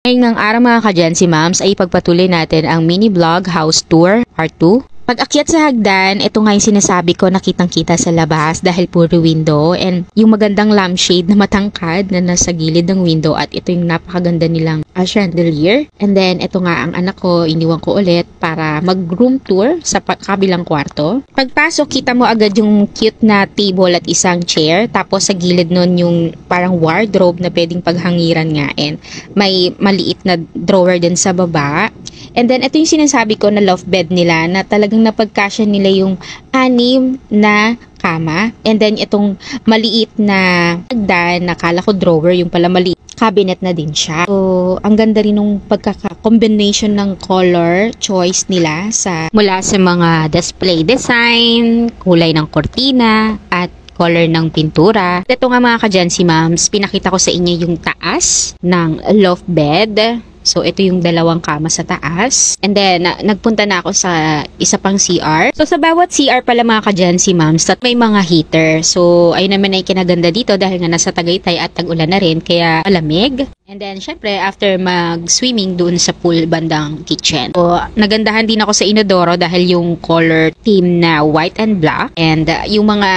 Ngayong araw mga ka-Gen-Z Moms ay pagpatuloy natin ang mini vlog house tour part 2. Pag-akyat sa hagdan, ito nga yung sinasabi ko na kitang-kita sa labas dahil puro window and yung magandang lampshade na matangkad na nasa gilid ng window at ito yung napakaganda nilang chandelier. And then ito nga ang anak ko, iniwan ko ulit para mag-room tour sa kabilang kwarto. Pagpasok, kita mo agad yung cute na table at isang chair. Tapos sa gilid nun yung parang wardrobe na pwedeng paghangiran nga and may maliit na drawer din sa baba. And then ito yung sinasabi ko na loft bed nila na talagang napagkasya nila yung 6 na kama. And then itong maliit na hagdan, nakala ko drawer, yung pala maliit cabinet na din siya. So, ang ganda rin nung pagkaka-combination ng color choice nila mula sa mga display design, kulay ng kortina, at color ng pintura. Ito nga mga ka-Gen-Z Moms, pinakita ko sa inyo yung taas ng loft bed. So, ito yung dalawang kama sa taas. And then, nagpunta na ako sa isa pang CR. So, sa bawat CR pala mga ka-Gen-Z Moms, may mga heater. So, ayun naman ay kinaganda dito dahil nga nasa Tagaytay at tag-ulan na rin, kaya malamig. And then, syempre, after mag-swimming doon sa pool bandang kitchen. So, nagandahan din ako sa inodoro dahil yung color theme na white and black. And yung mga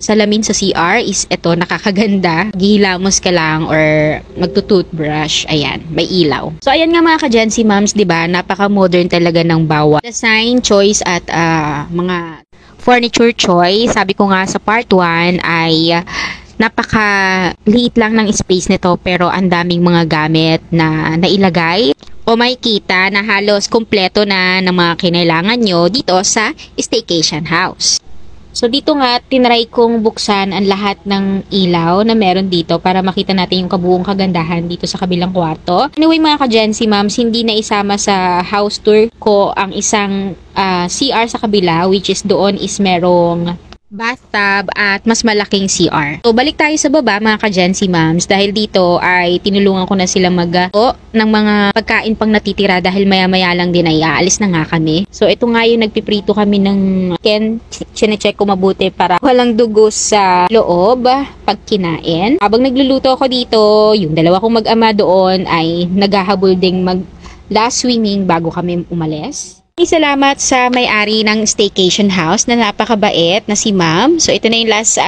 salamin sa CR is ito, nakakaganda. Gihilamos ka lang or magtutoothbrush. Ayan, may ilaw. So, ayan nga mga ka-Gen-Z Moms, diba? Napaka-modern talaga ng bawat design, choice at mga furniture choice. Sabi ko nga sa part 1 ay napaka-liit lang ng space nito pero ang daming mga gamit na nailagay o makikita na halos kumpleto na ng mga kinailangan nyo dito sa staycation house. So dito nga, tinry kong buksan ang lahat ng ilaw na meron dito para makita natin yung kabuong kagandahan dito sa kabilang kwarto. Anyway mga ka-Gen-Z Moms, hindi na isama sa house tour ko ang isang CR sa kabila, which is doon is merong bathtub at mas malaking CR. So, balik tayo sa baba mga ka-Gen-Z Moms dahil dito ay tinulungan ko na sila mag-o ng mga pagkain pang natitira dahil maya-maya lang din ay aalis na nga kami. So, ito nga yung nagpiprito kami ng chicken. Sinecheck ko mabuti para walang dugo sa loob pag kinain. Habang nagluluto ako dito, yung dalawa kong mag-ama doon ay naghahabol ding last swimming bago kami umalis. Salamat sa may-ari ng staycation house na napakabait na si Ma'am. So, ito na yung last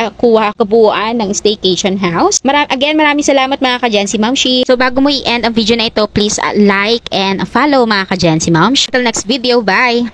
kabuuan ng staycation house. Maraming salamat mga ka-Gen-Z Momshi. So, bago mo i-end ang video na ito, please like and follow mga ka-Gen-Z Momshi. Until next video, bye!